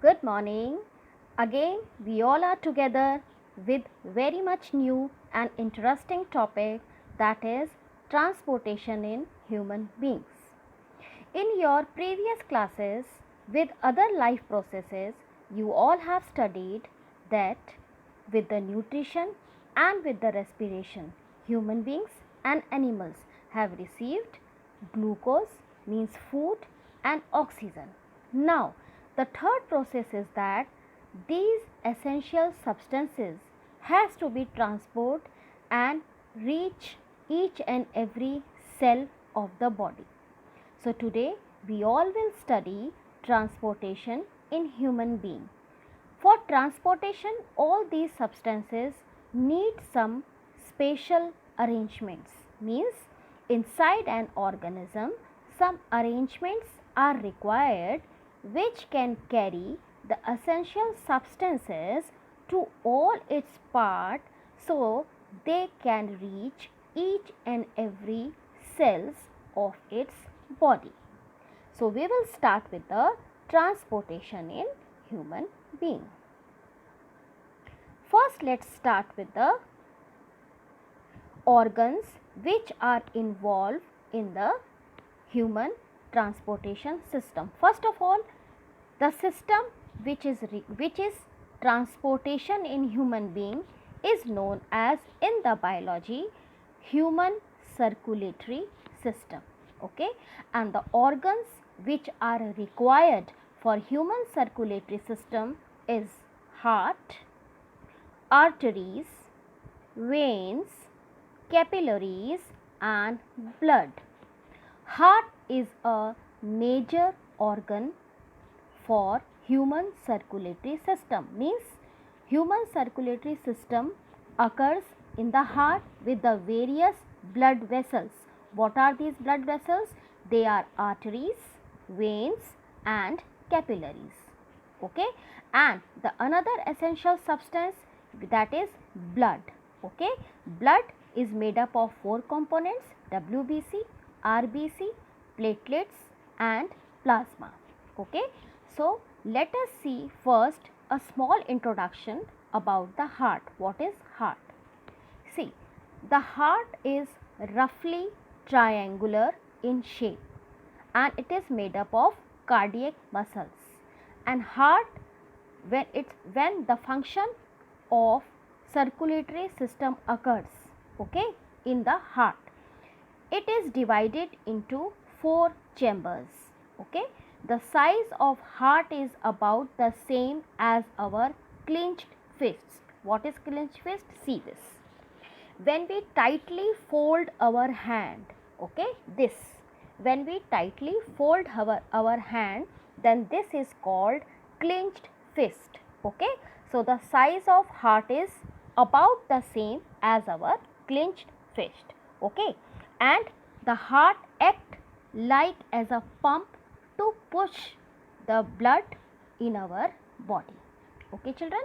Good morning. Again, we all are together with very much new and interesting topic, that is transportation in human beings. In your previous classes with other life processes, you all have studied that with the nutrition and with the respiration, human beings and animals have received glucose, means food, and oxygen. Now, the third process is that these essential substances has to be transported and reach each and every cell of the body. So today we all will study transportation in human being. For transportation, all these substances need some special arrangements. Means inside an organism, some arrangements are required which can carry the essential substances to all its part, so they can reach each and every cells of its body. So we will start with the transportation in human being. First, let's start with the organs which are involved in the human transportation system. First of all, the system which is transportation in human being is known as, in the biology, human circulatory system. Okay, and the organs which are required for human circulatory system is heart, arteries, veins, capillaries, and blood. Heart is a major organ for human circulatory system. Means human circulatory system occurs in the heart with the various blood vessels. What are these blood vessels? They are arteries, veins, and capillaries. Okay, and the another essential substance, that is blood. Okay, blood is made up of 4 components: WBC, RBC, platelets, and plasma. Okay, so let us see first a small introduction about the heart. What is heart? See, the heart is roughly triangular in shape and it is made up of cardiac muscles. And heart, when the function of circulatory system occurs, okay, in the heart, it is divided into 4 chambers. Okay, the size of heart is about the same as our clenched fists. What is clenched fist? See this. When we tightly fold our hand, okay, this, when we tightly fold our hand, then this is called clenched fist. Okay, so the size of heart is about the same as our clenched fist. Okay, and the heart act like as a pump to push the blood in our body. Okay, children.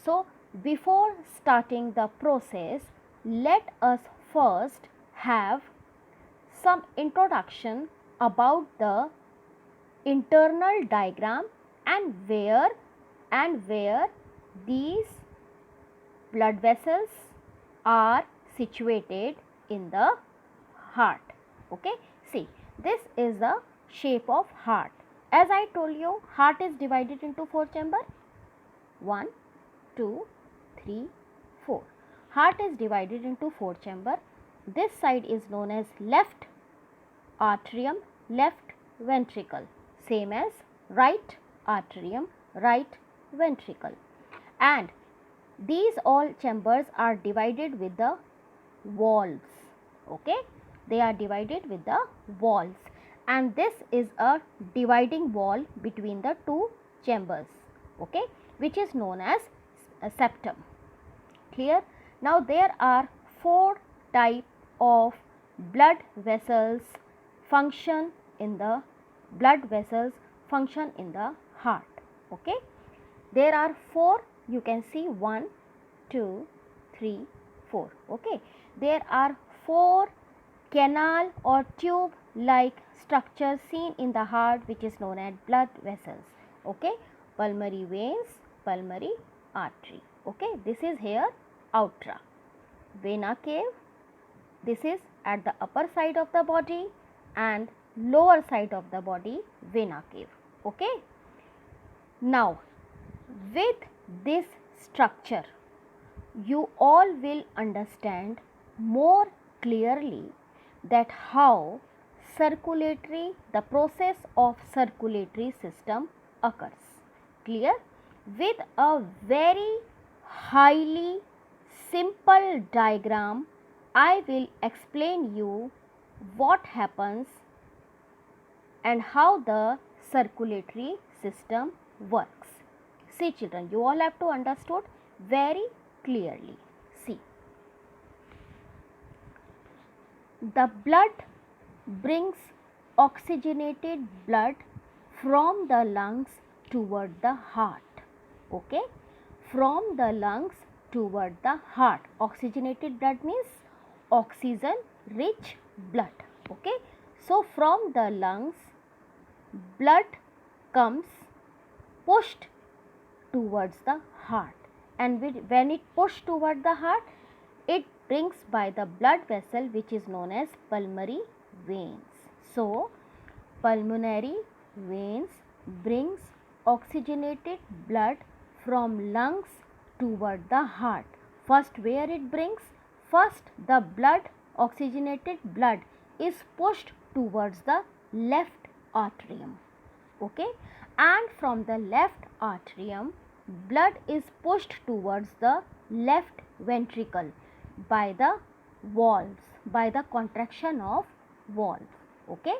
So before starting the process, let us first have some introduction about the internal diagram and where these blood vessels are situated in the heart. Okay, see, this is the shape of heart. As I told you, heart is divided into 4 chambers. 1, 2, 3, 4. Heart is divided into 4 chambers. This side is known as left atrium, left ventricle, same as right atrium, right ventricle. And these all chambers are divided with the walls. Okay, they are divided with the walls, and this is a dividing wall between the 2 chambers. Okay, which is known as a septum. Clear? Now there are 4 type of blood vessels function in the heart. Okay, there are 4, you can see 1, 2, 3, 4. Okay, there are 4 canal or tube like structure seen in the heart, which is known as blood vessels. Okay, pulmonary veins, pulmonary artery. Okay, this is here outer. Vena cave, this is at the upper side of the body, and lower side of the body, vena cave. Okay. Now, with this structure, you all will understand more clearly that how the process of circulatory system occurs. Clear? With a very highly simple diagram, I will explain you what happens and how the circulatory system works. See children, you all have to understood very clearly. See, the blood brings oxygenated blood from the lungs toward the heart. Okay, from the lungs toward the heart. Oxygenated blood means oxygen rich blood. Okay, so from the lungs blood comes pushed towards the heart, and when it pushed toward the heart, it brings by the blood vessel which is known as pulmonary veins. So, pulmonary veins brings oxygenated blood from lungs toward the heart. First, where it brings? First, the blood, oxygenated blood is pushed towards the left atrium. Okay, and from the left atrium, blood is pushed towards the left ventricle by the valves, by the contraction of valve. Okay,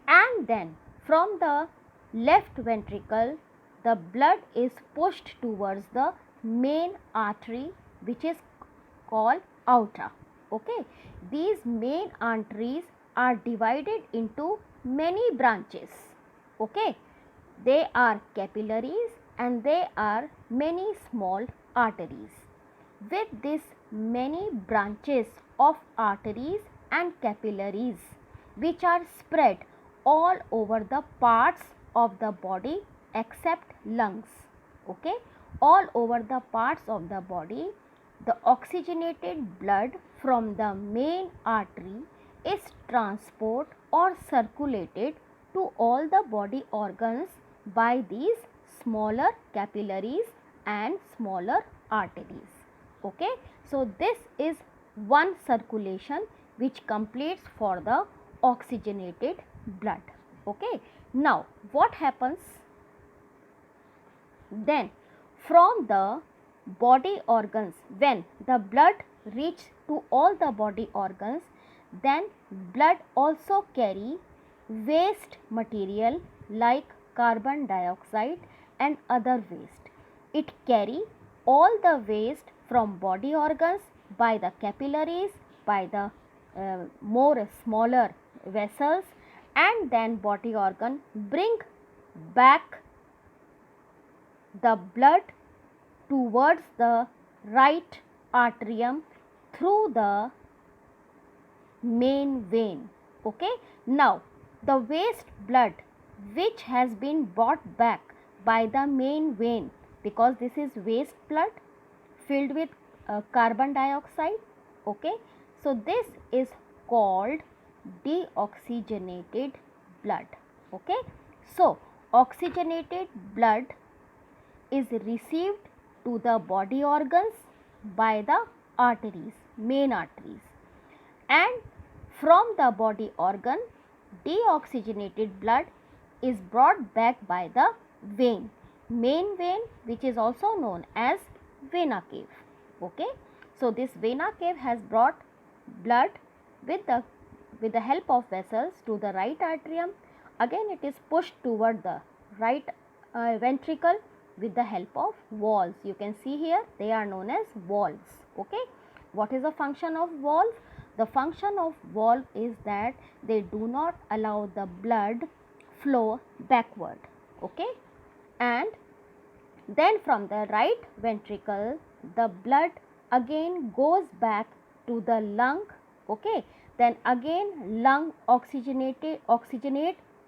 and then from the left ventricle, the blood is pushed towards the main artery which is called aorta. Okay, these main arteries are divided into many branches. Okay, they are capillaries and they are many small arteries. With these many branches of arteries and capillaries which are spread all over the parts of the body except lungs. Okay, all over the parts of the body, the oxygenated blood from the main artery is transported or circulated to all the body organs by these smaller capillaries and smaller arteries. Okay, so this is one circulation which completes for the oxygenated blood. Okay, now what happens then? From the body organs, when the blood reaches to all the body organs, then blood also carry waste material like carbon dioxide and other waste. It carry all the waste from body organs by the capillaries, by the more smaller vessels, and then body organ bring back the blood towards the right atrium through the main vein. Okay, now the waste blood which has been brought back by the main vein, because this is waste blood filled with carbon dioxide. Okay, so this is called deoxygenated blood. Okay, so oxygenated blood is received to the body organs by the arteries, main arteries, and from the body organ, deoxygenated blood is brought back by the vein, main vein, which is also known as vena cave. Okay, so this vena cave has brought blood with the help of vessels to the right atrium. Again, it is pushed toward the right ventricle with the help of valves. You can see here they are known as valves. Okay, what is the function of valve? The function of valve is that they do not allow the blood flow backward. Okay, and then from the right ventricle, the blood again goes back to the lung. Okay, then again lung oxygenate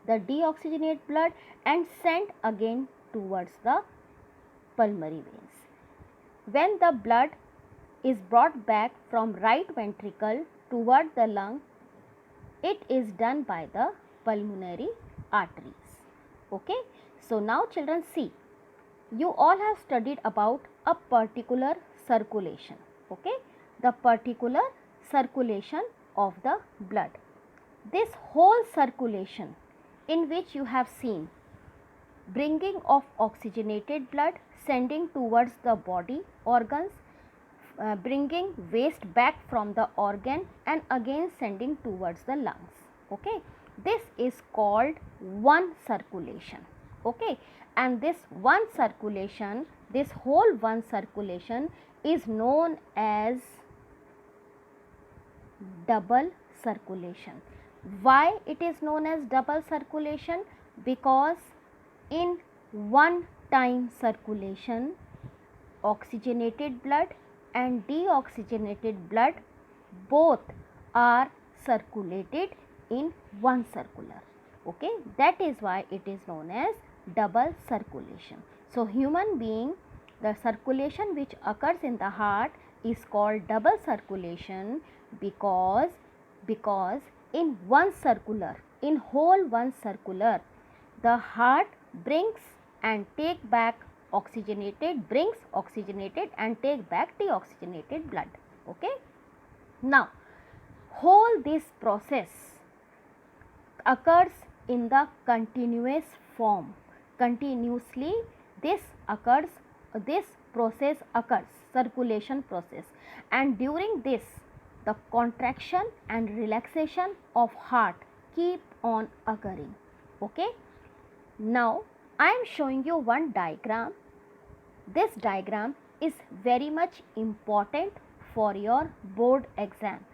the deoxygenate blood and sent again towards the pulmonary veins. When the blood is brought back from right ventricle toward the lung, it is done by the pulmonary arteries. Okay. So now children, see, you all have studied about a particular circulation. Okay. The particular circulation of the blood. This whole circulation in which you have seen bringing of oxygenated blood, sending towards the body organs, bringing waste back from the organ and again sending towards the lungs. Okay. This is called one circulation. Okay. And this one circulation, this whole one circulation is known as double circulation. Why it is known as double circulation? Because in one time circulation, oxygenated blood and deoxygenated blood both are circulated in one circular. Okay, that is why it is known as double circulation. So human being, the circulation which occurs in the heart is called double circulation because in one circular, in whole one circular, the heart brings and take back oxygenated, brings oxygenated and take back deoxygenated blood. Okay. Now, whole this process occurs in the continuous form. Continuously this occurs, this process occurs, circulation process, and during this the contraction and relaxation of heart keep on occurring. Okay. Now, I am showing you one diagram. This diagram is very much important for your board exam.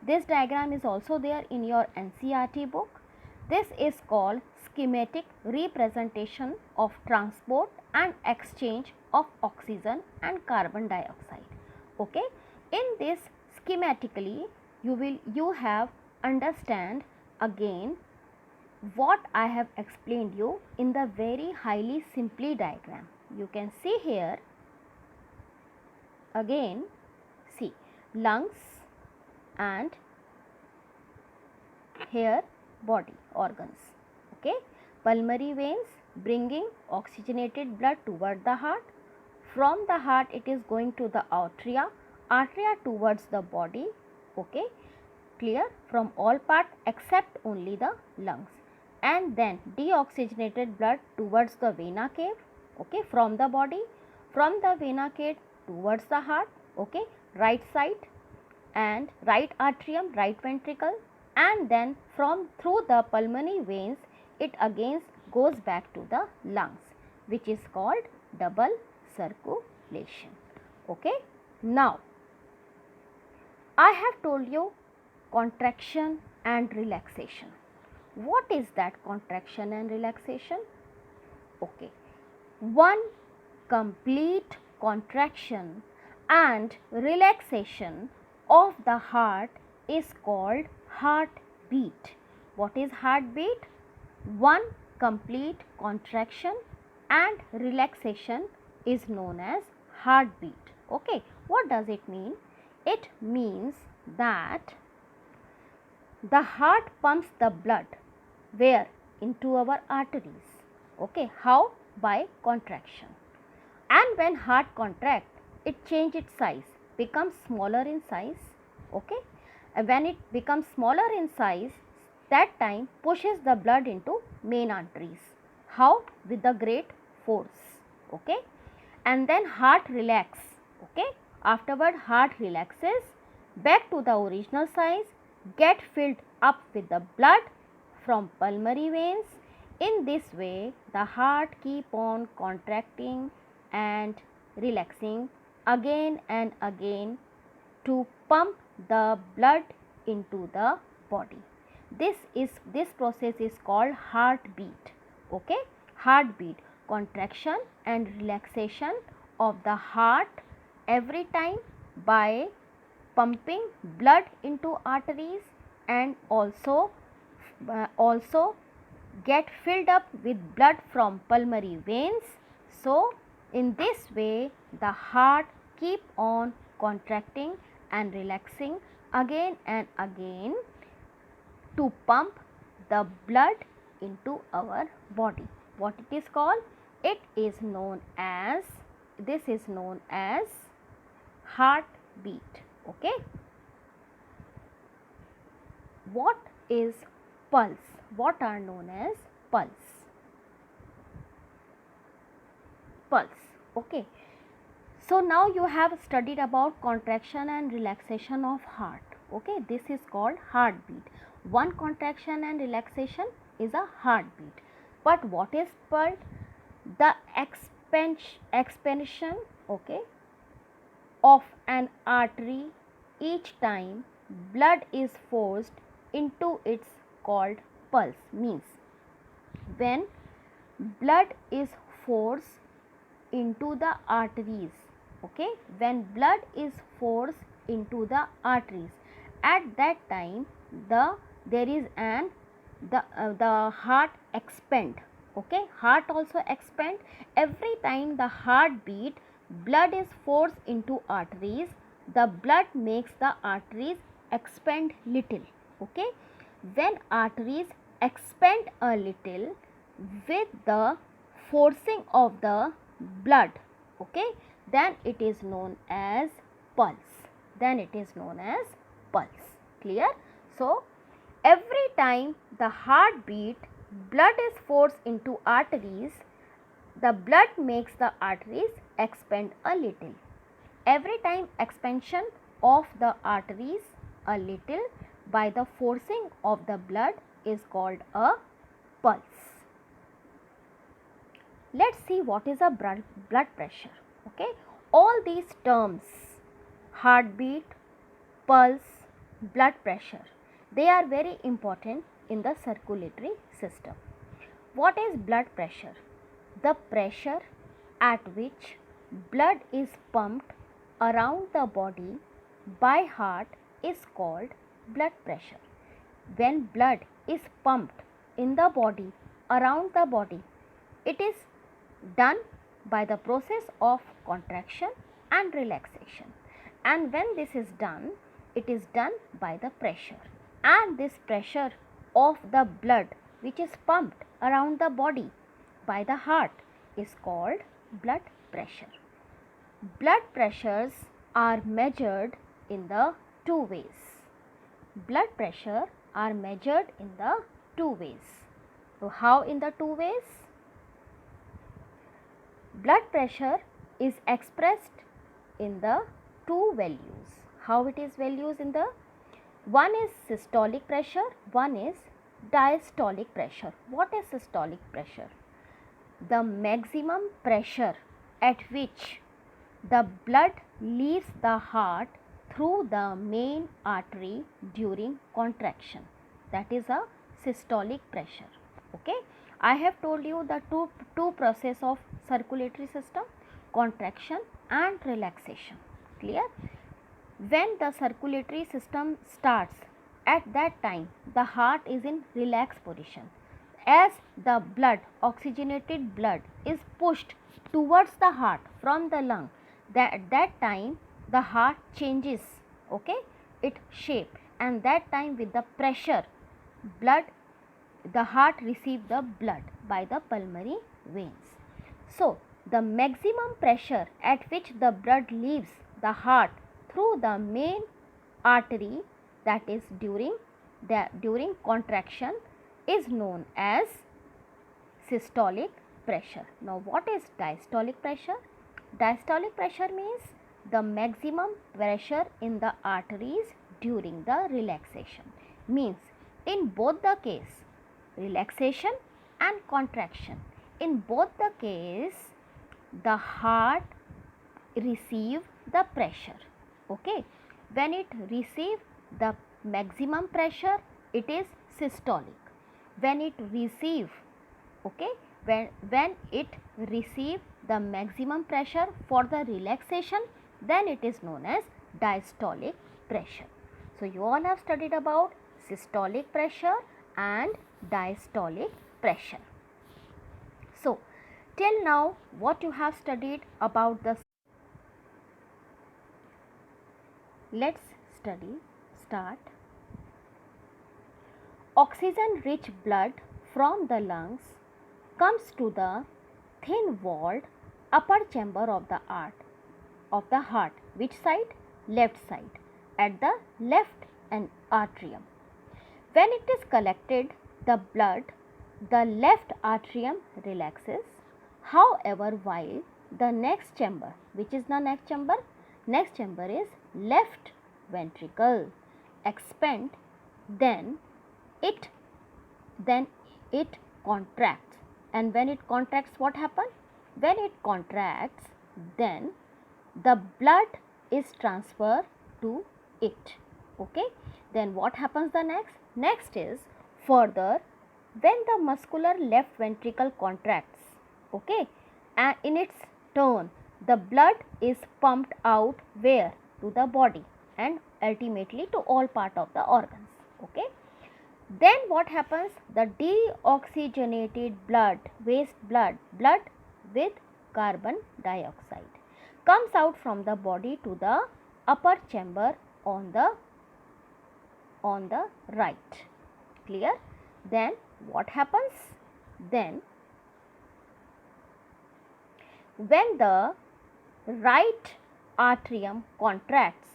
This diagram is also there in your NCERT book. This is called schematic representation of transport and exchange of oxygen and carbon dioxide. Okay. In this schematically you have understand again what I have explained you in the very highly simply diagram. You can see here again, see lungs and here body organs. Okay. Pulmonary veins bringing oxygenated blood toward the heart. From the heart it is going to the arteria, arteria towards the body. Okay. Clear? From all parts except only the lungs. And then deoxygenated blood towards the vena cave. Okay. From the body, from the vena cave towards the heart. Okay. Right side and right atrium, right ventricle, and then from through the pulmonary veins it again goes back to the lungs, which is called double circulation. Okay. Now, I have told you contraction and relaxation. What is that contraction and relaxation? Okay. One complete contraction and relaxation of the heart is called heartbeat. What is heartbeat? One complete contraction and relaxation is known as heartbeat. Okay. What does it mean? It means that the heart pumps the blood where? Into our arteries. Okay. How? By contraction. And when heart contracts, it changes its size, becomes smaller in size. Okay. And when it becomes smaller in size, that time pushes the blood into main arteries. How? With the great force. Okay. And then heart relax. Okay. Afterward heart relaxes back to the original size, get filled up with the blood from pulmonary veins. In this way the heart keep on contracting and relaxing again and again to pump the blood into the body. This process is called heartbeat. Okay. Heartbeat, contraction and relaxation of the heart every time by pumping blood into arteries and also get filled up with blood from pulmonary veins So in this way the heart keep on contracting and relaxing again and again to pump the blood into our body. What it is called? It is known as, this is known as heartbeat. Okay. What is pulse? What are known as pulse? Pulse. Okay. So now you have studied about contraction and relaxation of heart. Okay, this is called heartbeat. One contraction and relaxation is a heartbeat. But what is pulse? The expansion, okay, of an artery each time blood is forced into its called pulse. Means when blood is forced into the arteries, okay, when blood is forced into the arteries, at that time there is an the heart expand. Okay, heart also expand. Every time the heart beat, blood is forced into arteries, the blood makes the arteries expand little. Okay, when arteries expand a little with the forcing of the blood, okay, then it is known as pulse. Then it is known as pulse. Clear? So every time the heart beat, blood is forced into arteries, the blood makes the arteries expand a little. Every time expansion of the arteries a little by the forcing of the blood is called a pulse. Let us see what is a blood pressure. Okay, all these terms, heartbeat, pulse, blood pressure, they are very important in the circulatory system. What is blood pressure? The pressure at which blood is pumped around the body by heart is called blood pressure. When blood is pumped in the body, around the body, it is done by the process of contraction and relaxation. And when this is done, it is done by the pressure. And this pressure of the blood which is pumped around the body by the heart is called blood pressure. Blood pressures are measured in the two ways. Blood pressure are measured in the two ways. So how in the two ways? Blood pressure is expressed in the two values. How it is values in the? One is systolic pressure, one is diastolic pressure. What is systolic pressure? The maximum pressure at which the blood leaves the heart through the main artery during contraction. That is a systolic pressure. Okay. I have told you the two process of circulatory system, contraction and relaxation. Clear? When the circulatory system starts, at that time the heart is in relaxed position. As the blood, oxygenated blood is pushed towards the heart from the lung, at that time the heart changes, okay, its shape, and that time with the pressure, blood, the heart receives the blood by the pulmonary veins. So the maximum pressure at which the blood leaves the heart through the main artery, that is during contraction, is known as systolic pressure. Now what is diastolic pressure? Diastolic pressure means the maximum pressure in the arteries during the relaxation. Means in both the case, relaxation and contraction, in both the case the heart receive the pressure. Okay, when it receive the maximum pressure, it is systolic. When it receive, okay, when it receive the maximum pressure for the relaxation, then it is known as diastolic pressure. So you all have studied about systolic pressure and diastolic pressure. So Till now, what you have studied about the, let's start. Oxygen rich blood from the lungs comes to the thin walled upper chamber of the heart. Which side? Left side, at the left and atrium. When it is collected, the left atrium relaxes. However, while the next chamber, which is the next chamber? Next chamber is left ventricle expand, then it contracts. And when it contracts, what happens? When it contracts, then the blood is transferred to it. Okay, then what happens the next is further, when the muscular left ventricle contracts, okay, and in its turn the blood is pumped out where? To the body and ultimately to all part of the organs. Okay, then what happens? The deoxygenated blood, waste blood with carbon dioxide comes out from the body to the upper chamber on the right. Clear? Then what happens? Then when the right atrium contracts,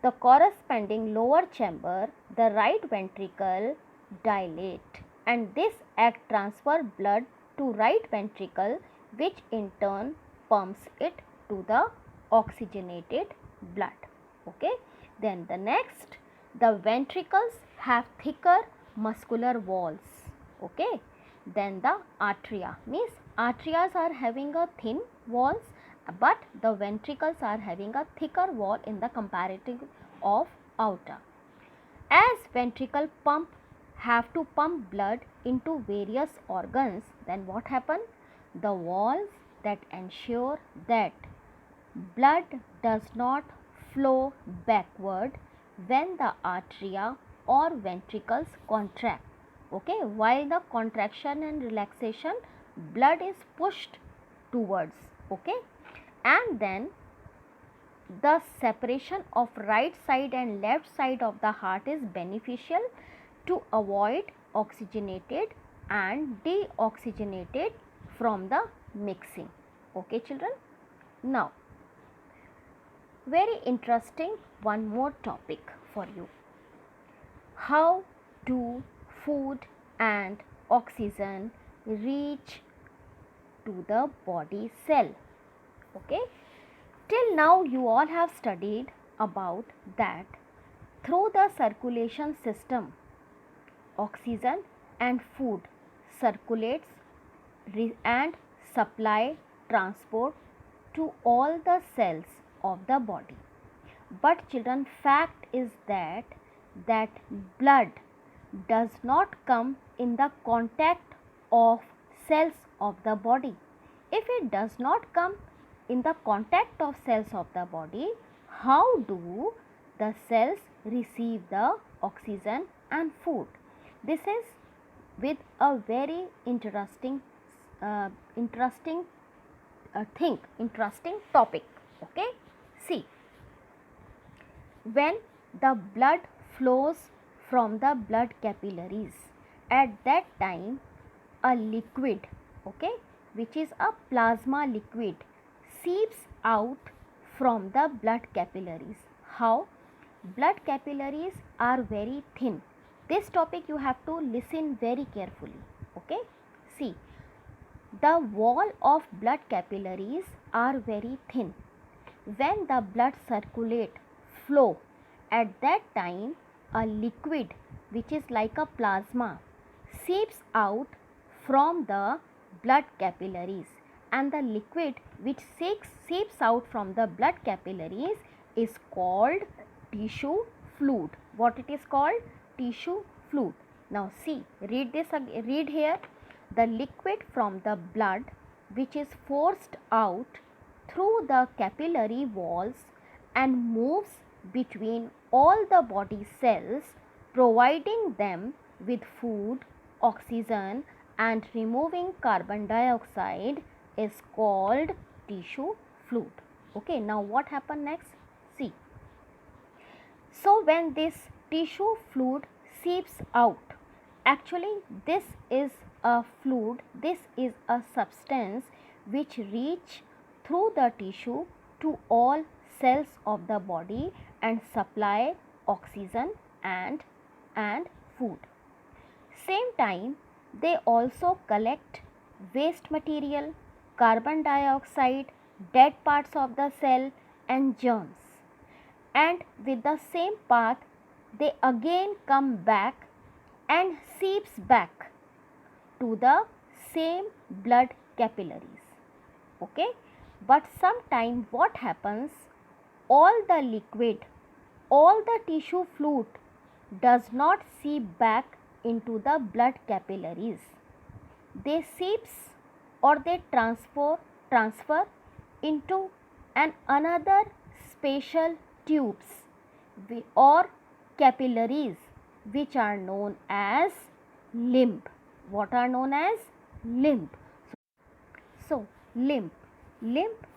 the corresponding lower chamber, the right ventricle, dilate, and this act transfer blood to right ventricle, which in turn pumps it to the oxygenated blood. Okay, then the next, the ventricles have thicker muscular walls. Okay, then the atria, means atrias are having a thin walls, but the ventricles are having a thicker wall in the comparative of outer. As ventricle have to pump blood into various organs, then what happen? The walls that ensure that blood does not flow backward when the atria or ventricles contract. Okay, while the contraction and relaxation, blood is pushed towards. Okay, and then the separation of right side and left side of the heart is beneficial to avoid oxygenated and deoxygenated from the mixing. Okay, children. Now, very interesting one more topic for you. How do food and oxygen reach to the body cell? Okay, till now you all have studied about that through the circulation system, oxygen and food circulates and supply transport to all the cells of the body. But children, fact is that blood does not come in the contact of cells of the body. If it does not come in the contact of cells of the body, how do the cells receive the oxygen and food? This is with a very interesting topic. Okay, see, when the blood flows from the blood capillaries, at that time a liquid, okay, which is a plasma liquid, seeps out from the blood capillaries. How? Blood capillaries are very thin. This topic you have to listen very carefully. Okay, see, the wall of blood capillaries are very thin. When the blood flow, at that time a liquid which is like a plasma seeps out from the blood capillaries, and the liquid which seeps out from the blood capillaries is called tissue fluid. What it is called? Tissue fluid. Now see, read this again, read here. The liquid from the blood which is forced out through the capillary walls and moves between all the body cells, providing them with food, oxygen and removing carbon dioxide, is called tissue fluid. Okay, now what happened next? See. So when this tissue fluid seeps out, actually this is a fluid, this is a substance which reach through the tissue to all cells of the body and supply oxygen and food. Same time, they also collect waste material, carbon dioxide, dead parts of the cell and germs. And with the same path, they again come back and seeps back to the same blood capillaries. Okay, but sometime what happens, all the liquid, all the tissue fluid does not seep back into the blood capillaries. They seeps or they transfer into another special tubes or capillaries which are known as lymph. What are known as lymph? So lymph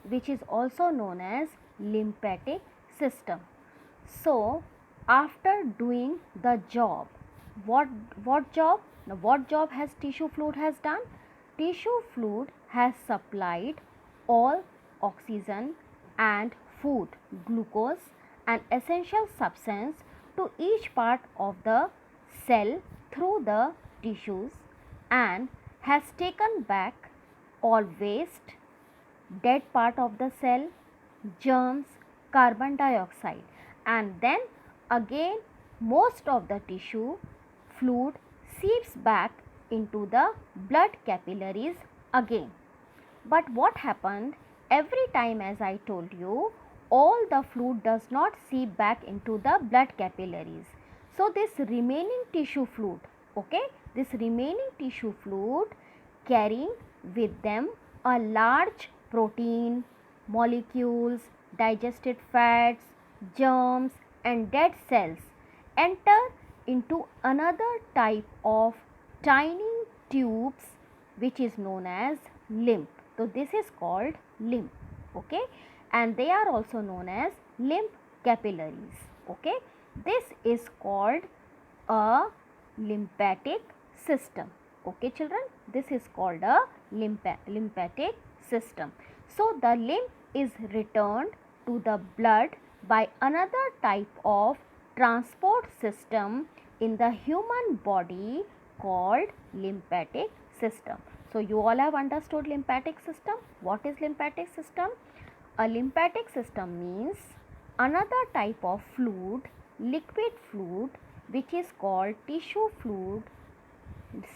which is also known as lymphatic system. So after doing the job, what job? Now what job has tissue fluid has done? Tissue fluid has supplied all oxygen and food, glucose and essential substance to each part of the cell through the tissues and has taken back all waste, dead part of the cell, germs, carbon dioxide, and then again most of the tissue fluid seeps back into the blood capillaries again. But what happened, every time, as I told you, all the fluid does not seep back into the blood capillaries. So this remaining tissue fluid, okay, this remaining tissue fluid carrying with them a large protein, molecules, digested fats, germs and dead cells enter into another type of tiny tubes which is known as lymph. So this is called lymph, okay, and they are also known as lymph capillaries. Okay, this is called a lymphatic system. Okay children, this is called a lymphatic system. So the lymph is returned to the blood by another type of transport system in the human body called lymphatic system. So you all have understood lymphatic system. What is lymphatic system? A lymphatic system means another type of fluid, liquid fluid, which is called tissue fluid,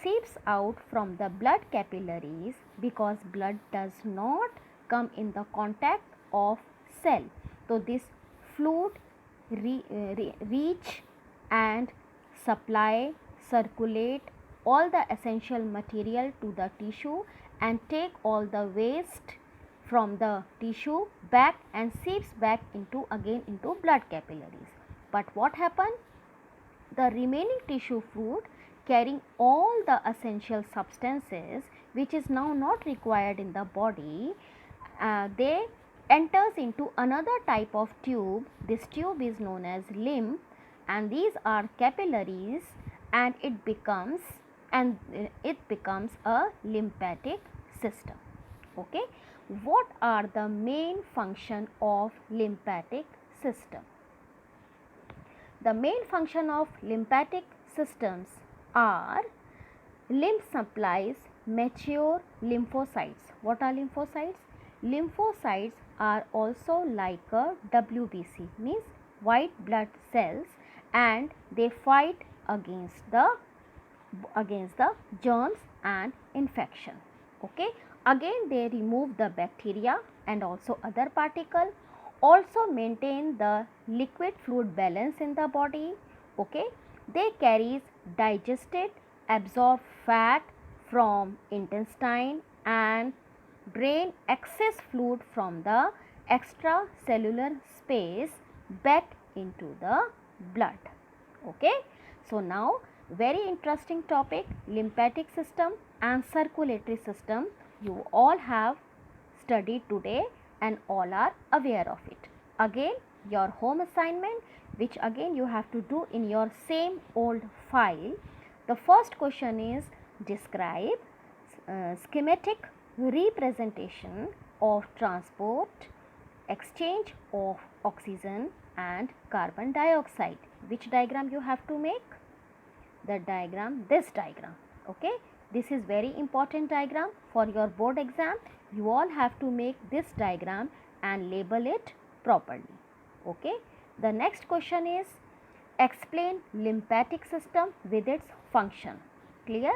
seeps out from the blood capillaries because blood does not come in the contact of cell. So this fluid reach and supply, circulate all the essential material to the tissue and take all the waste from the tissue back and seeps back into again into blood capillaries. But what happened? The remaining tissue fluid carrying all the essential substances which is now not required in the body, they enters into another type of tube. This tube is known as lymph and these are capillaries and it becomes a lymphatic system. Okay, what are the main function of lymphatic system? The main function of lymphatic systems are lymph supplies mature lymphocytes. What are lymphocytes? Lymphocytes are also like a WBC, means white blood cells, and they fight against the germs and infection. Okay, again they remove the bacteria and also other particle, also maintain the liquid fluid balance in the body. Okay, they carries digested absorbed fat from intestine and drain excess fluid from the extracellular space back into the blood. Okay, so now very interesting topic, lymphatic system and circulatory system you all have studied today and all are aware of it. Again, your home assignment, which again you have to do in your same old file. The first question is describe schematic representation of transport, exchange of oxygen and carbon dioxide. Which diagram you have to make? The diagram, this diagram. Okay, this is very important diagram for your board exam. You all have to make this diagram and label it properly. Okay, the next question is explain lymphatic system with its function. Clear?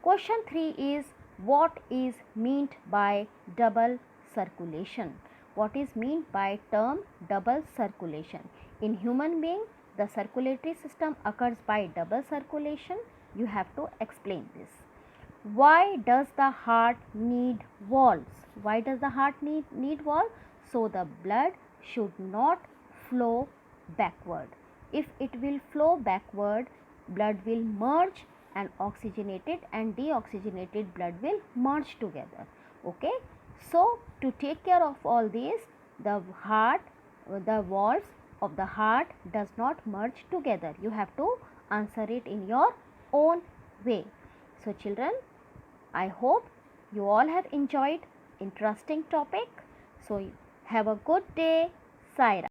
Question 3 is what is meant by double circulation? What is meant by term double circulation? In human being, the circulatory system occurs by double circulation. You have to explain this. Why does the heart need valves? Why does the heart need valve? So the blood should not flow backward. If it will flow backward, blood will merge and oxygenated and deoxygenated blood will merge together. Okay. So to take care of all these, the valves of the heart does not merge together. You have to answer it in your own way. So children, I hope you all have enjoyed interesting topic. So have a good day. Saira.